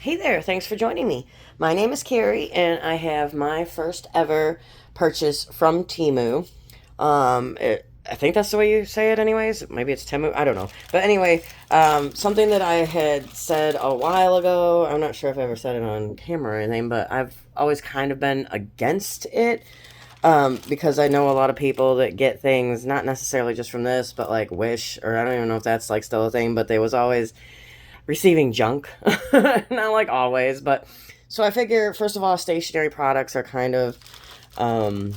Hey there, thanks for joining me. My name is Carrie, and I have my first ever purchase from TEMU. I think that's the way you say it, anyways. Maybe it's TEMU, I don't know. But anyway, something that I had said a while ago. I'm not sure if I ever said it on camera or anything, but I've always kind of been against it. Because I know a lot of people that get things not necessarily just from this, but like Wish, or I don't even know if that's like still a thing, but they was always receiving junk. Not like always, but so I figure first of all, stationery products are kind of, um,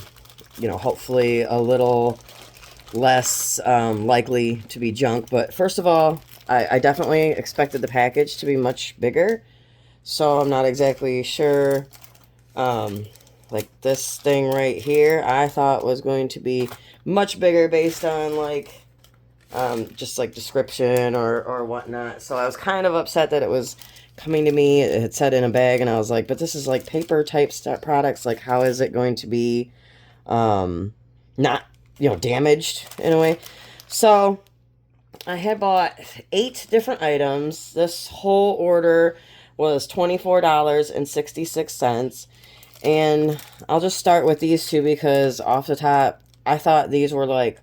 hopefully a little less likely to be junk. But first of all, I definitely expected the package to be much bigger, so I'm not exactly sure. Um, like this thing right here, I thought was going to be much bigger based on like just like description or whatnot. So I was kind of upset that it was coming to me. It had said in a bag, and I was like, but this is like paper type stuff products. Like, how is it going to be not, damaged in a way? So I had bought 8 different items. This whole order was $24.66. And I'll just start with these two because off the top, I thought these were like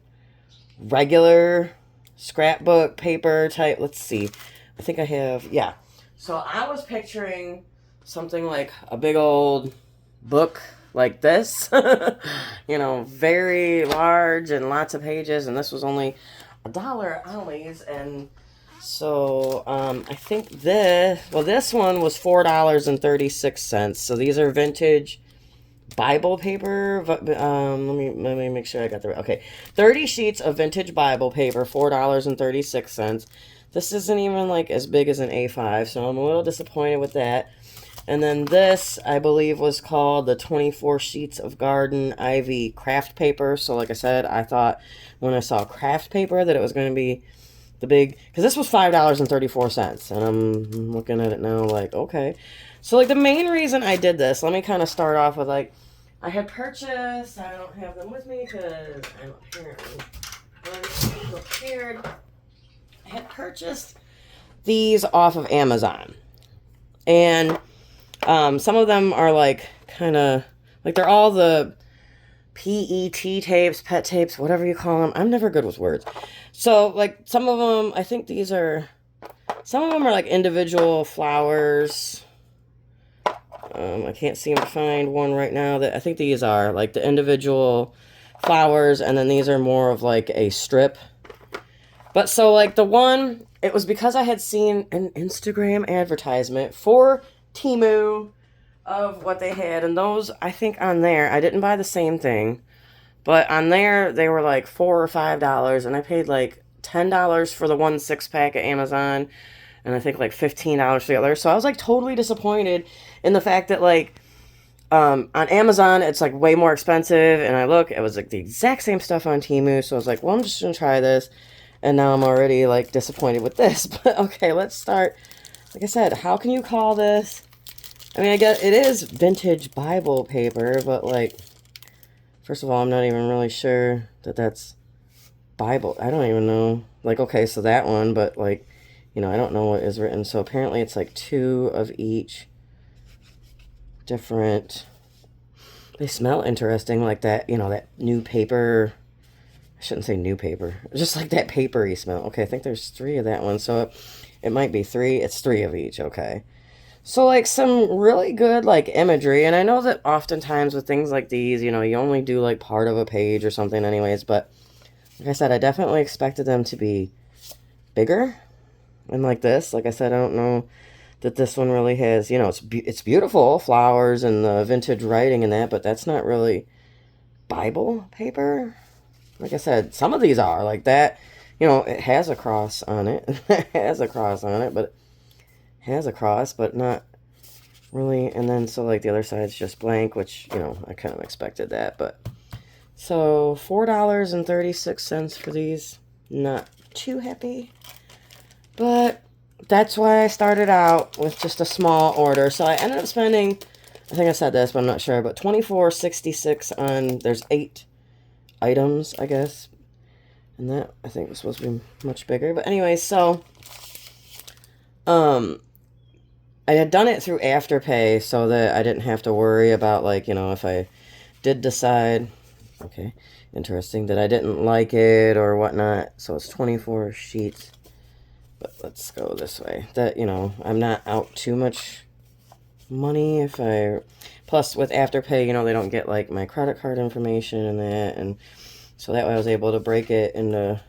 regular scrapbook paper type. Let's see. I think I have, yeah. So I was picturing something like a big old book like this, very large and lots of pages. And this was only $1 at Ollie's. And so I think this one was $4.36. So these are vintage Bible paper. Let me make sure I got the right. Okay, 30 sheets of vintage Bible paper, $4.36. This isn't even like as big as an A5, so I'm a little disappointed with that. And then this, I believe, was called the 24 sheets of garden ivy craft paper. So, like I said, I thought when I saw craft paper that it was going to be the big, because this was $5.34, and I'm looking at it now like, okay. So like the main reason I did this, let me kind of start off with like, I had purchased, I don't have them with me because I'm apparently unprepared. I had purchased these off of Amazon, and some of them are like kind of like they're all the PET tapes, pet tapes, whatever you call them. I'm never good with words. So, like, some of them, I think some of them are like individual flowers. I can't seem to find one right now that I think these are like the individual flowers, and then these are more of like a strip. But so, like, the one, it was because I had seen an Instagram advertisement for Temu of what they had, and those, I think on there, I didn't buy the same thing, but on there they were like $4 or $5, and I paid like $10 for the 1 6-pack at Amazon, and I think like $15 for the other. So I was like totally disappointed in the fact that like on Amazon it's like way more expensive, and I look, it was like the exact same stuff on Temu. So I was like, well, I'm just gonna try this, and now I'm already like disappointed with this. But okay, let's start. Like I said, how can you call this? I mean, I guess it is vintage Bible paper, but like, first of all, I'm not even really sure that that's Bible. I don't even know. Like, okay, so that one, but like, I don't know what is written. So apparently it's like two of each different. They smell interesting, like that, that new paper. I shouldn't say new paper. Just like that papery smell. Okay, I think there's 3 of that one. So it might be 3. It's 3 of each, okay. So, like, some really good, like, imagery. And I know that oftentimes with things like these, you only do, like, part of a page or something anyways. But, like I said, I definitely expected them to be bigger. And like this, like I said, I don't know that this one really has, it's beautiful, flowers and the vintage writing and that. But that's not really Bible paper. Like I said, some of these are like that. It has a cross on it. It has a cross on it, but has a cross, but not really. And then so like the other side's just blank, which I kind of expected that. But so $4.36 for these. Not too happy, but that's why I started out with just a small order. So I ended up spending, I think I said this, but I'm not sure, but $24.66 on, there's 8 items, I guess, and that I think was supposed to be much bigger. But anyway, so I had done it through Afterpay so that I didn't have to worry about, like, you know, if I did decide, okay, interesting, that I didn't like it or whatnot. So it's 24 sheets. But let's go this way. That, you know, I'm not out too much money if I... Plus, with Afterpay, you know, they don't get, like, my credit card information and that. And so that way I was able to break it into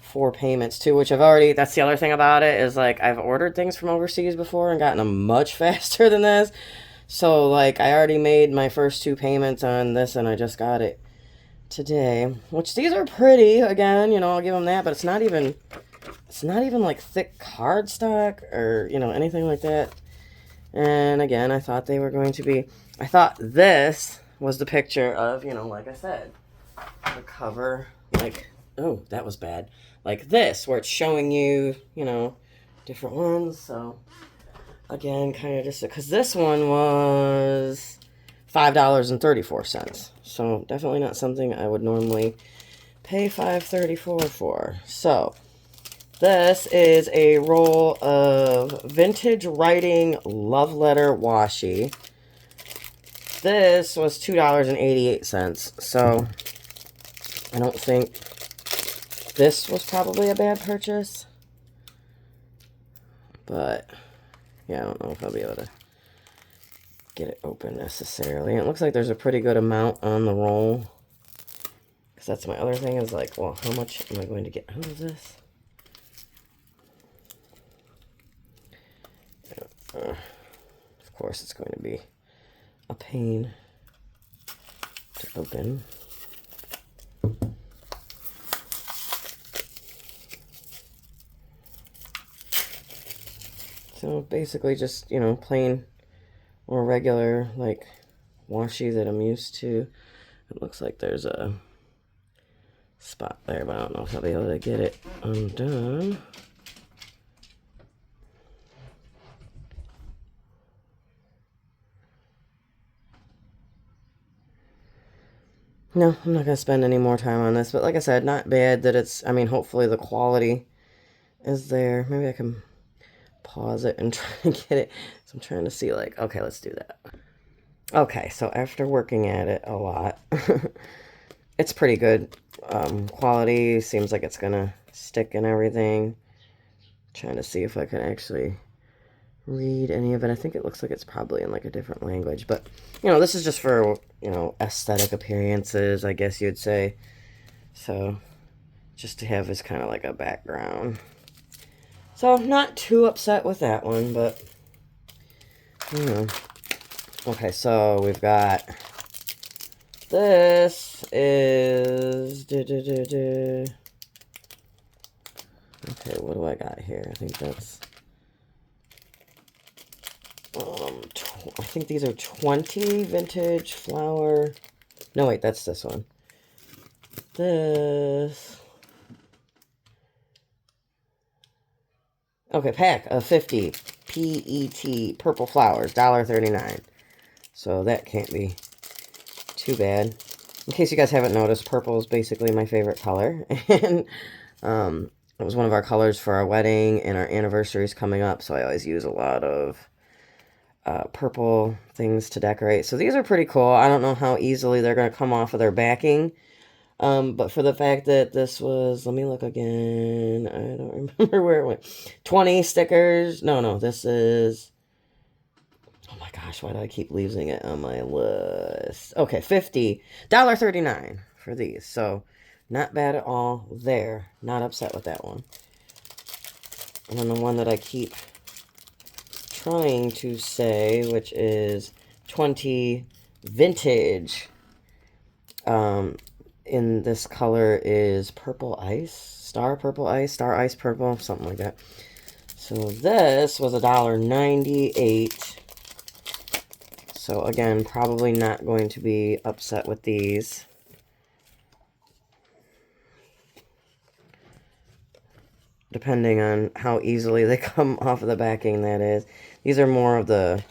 4 payments, too, which I've already... That's the other thing about it is, like, I've ordered things from overseas before and gotten them much faster than this. So, like, I already made my first 2 payments on this, and I just got it today. Which, these are pretty, again, you know, I'll give them that, but it's not even like thick cardstock or, you know, anything like that. And again, I thought they were going to be, I thought this was the picture of, you know, like I said, the cover, like, oh, that was bad. Like this, where it's showing you, you know, different ones. So again, kind of just, because this one was $5.34. So definitely not something I would normally pay $5.34 for. So this is a roll of Vintage Writing Love Letter Washi. This was $2.88. So I don't think this was probably a bad purchase. But yeah, I don't know if I'll be able to get it open necessarily. It looks like there's a pretty good amount on the roll. Because that's my other thing is like, well, how much am I going to get out of this? Of course, it's going to be a pain to open. So basically just, you know, plain or regular, like, washi that I'm used to. It looks like there's a spot there, but I don't know if I'll be able to get it undone. No, I'm not going to spend any more time on this. But like I said, not bad that it's, I mean, hopefully the quality is there. Maybe I can pause it and try to get it. So I'm trying to see, like, okay, let's do that. Okay, so after working at it a lot, it's pretty good quality. Seems like it's going to stick and everything. Trying to see if I can actually read any of it. I think it looks like it's probably in like a different language, but you know, this is just for, you know, aesthetic appearances, I guess you'd say. So just to have as kind of like a background. So not too upset with that one, but you know. Okay, so we've got this is okay, what do I got here? I think that's I think these are 20 vintage flower. No, wait, that's this one. This. Okay, pack of 50 PET purple flowers, $1.39. So that can't be too bad. In case you guys haven't noticed, purple is basically my favorite color. And it was one of our colors for our wedding, and our anniversary is coming up, so I always use a lot of purple things to decorate. So these are pretty cool. I don't know how easily they're going to come off of their backing. But for the fact that this was, let me look again. I don't remember where it went. 20 stickers. No, this is, oh my gosh, why do I keep losing it on my list? Okay, $50, $1.39 for these. So not bad at all there. Not upset with that one. And then the one that I keep trying to say, which is 20 vintage, in this color is purple ice, star ice purple, something like that. So this was $1.98. So again, probably not going to be upset with these. Depending on how easily they come off of the backing, that is. These are more of the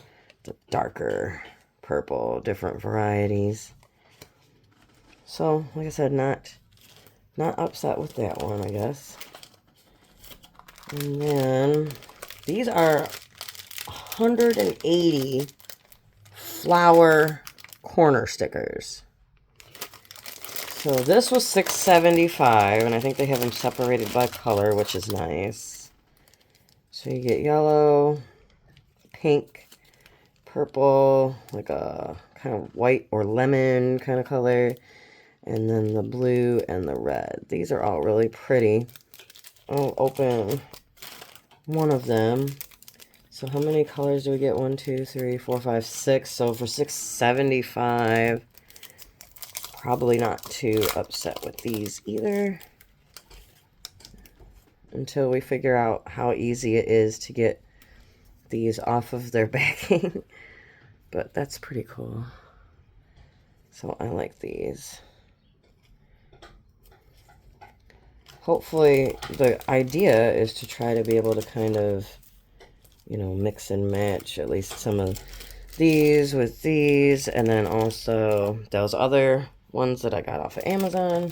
darker purple, different varieties. So, like I said, not upset with that one, I guess. And then, these are 180 flower corner stickers. So this was $6.75, and I think they have them separated by color, which is nice. So you get yellow, pink, purple, like a kind of white or lemon kind of color, and then the blue and the red. These are all really pretty. I'll open one of them. So how many colors do we get? 1, 2, 3, 4, 5, 6. So for $6.75, probably not too upset with these either. Until we figure out how easy it is to get these off of their backing. But that's pretty cool. So I like these. Hopefully the idea is to try to be able to kind of, you know, mix and match at least some of these with these, and then also those other ones that I got off of Amazon.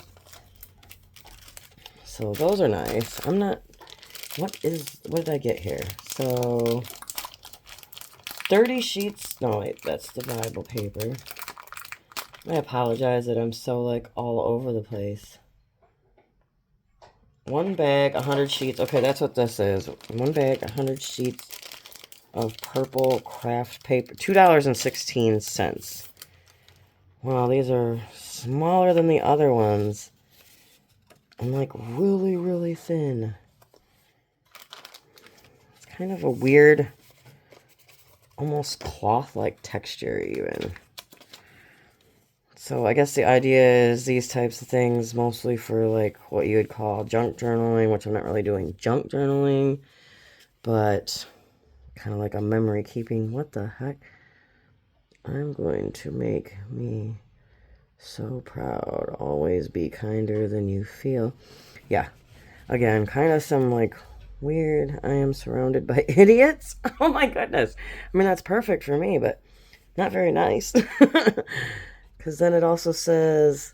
So those are nice. I'm not, what did I get here? So 30 sheets, no wait, that's the Bible paper. I apologize that I'm so like all over the place. One bag, 100 sheets. Okay, that's what this is. One bag, 100 sheets of purple craft paper. $2.16. Wow, these are smaller than the other ones. And like really, really thin. It's kind of a weird, almost cloth-like texture even. So I guess the idea is these types of things mostly for like what you would call junk journaling, which I'm not really doing junk journaling, but kind of like a memory keeping. What the heck? I'm going to make me so proud. Always be kinder than you feel. Yeah. Again, kind of some like weird, I am surrounded by idiots. Oh my goodness. I mean, that's perfect for me, but not very nice. Because then it also says,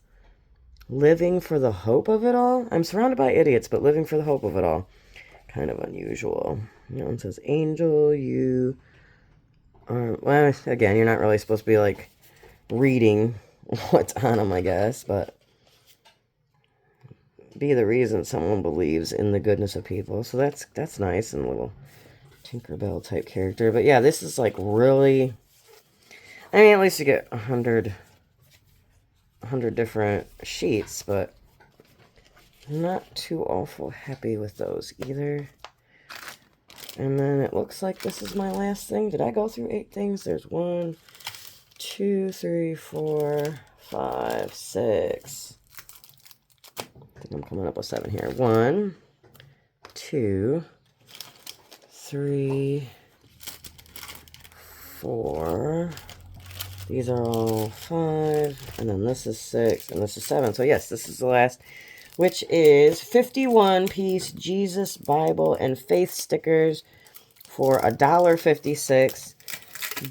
living for the hope of it all. I'm surrounded by idiots, but living for the hope of it all. Kind of unusual. You know, it says, Angel, you are... Well, again, you're not really supposed to be, like, reading what's on them, I guess, but be the reason someone believes in the goodness of people. So that's nice, and a little Tinkerbell type character. But yeah, this is, like, really... I mean, at least you get 100 different sheets, but I'm not too awful happy with those either. And then it looks like this is my last thing. Did I go through 8 things? There's 1, 2, 3, 4, 5, 6. I think I'm coming up with 7 here. 1, 2, 3, 4. These are all 5, and then this is 6, and this is 7. So yes, this is the last, which is 51-piece Jesus Bible and Faith stickers for $1.56.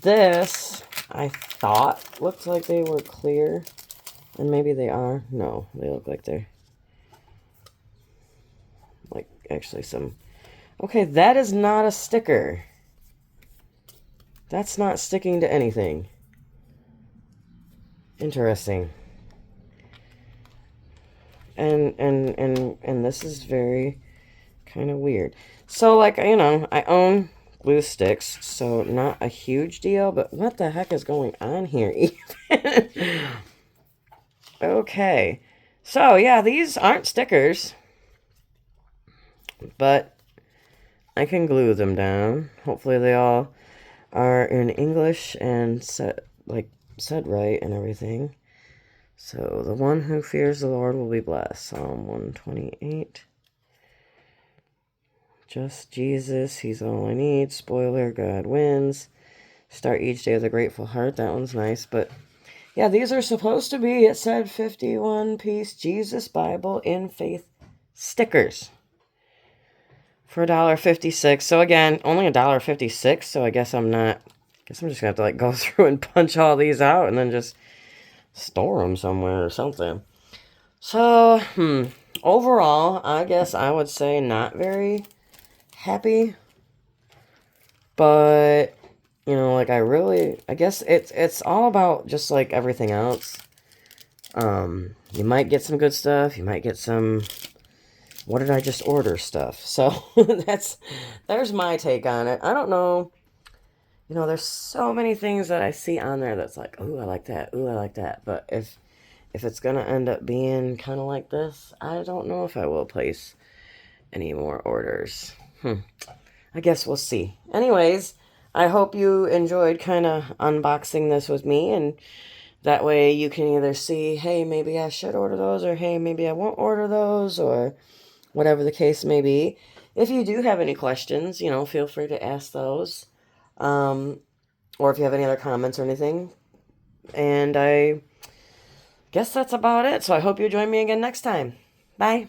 This, I thought, looked like they were clear, and maybe they are. No, they look like they're, like, actually some... Okay, that is not a sticker. That's not sticking to anything. Interesting. And this is very kind of weird. So, like, you know, I own glue sticks, so not a huge deal, but what the heck is going on here even? Okay. So, yeah, these aren't stickers, but I can glue them down. Hopefully they all are in English and said right and everything. So, the one who fears the Lord will be blessed. Psalm 128. Just Jesus, he's all I need. Spoiler, God wins. Start each day with a grateful heart. That one's nice. But, yeah, these are supposed to be, it said, 51-piece Jesus Bible in Faith stickers for $1.56. So, again, only $1.56. So, I guess I'm just going to have to, like, go through and punch all these out and then just store them somewhere or something. So, overall, I guess I would say not very happy. But you know, like I guess it's all about just like everything else. You might get some good stuff. You might get some, what did I just order stuff. So there's my take on it. I don't know. You know, there's so many things that I see on there that's like, ooh, I like that. Ooh, I like that. But if it's gonna end up being kind of like this, I don't know if I will place any more orders. I guess we'll see. Anyways, I hope you enjoyed kind of unboxing this with me, and that way you can either see, hey, maybe I should order those, or hey, maybe I won't order those, or whatever the case may be. If you do have any questions, you know, feel free to ask those. Um, or if you have any other comments or anything. And I guess that's about it. So I hope you join me again next time. Bye.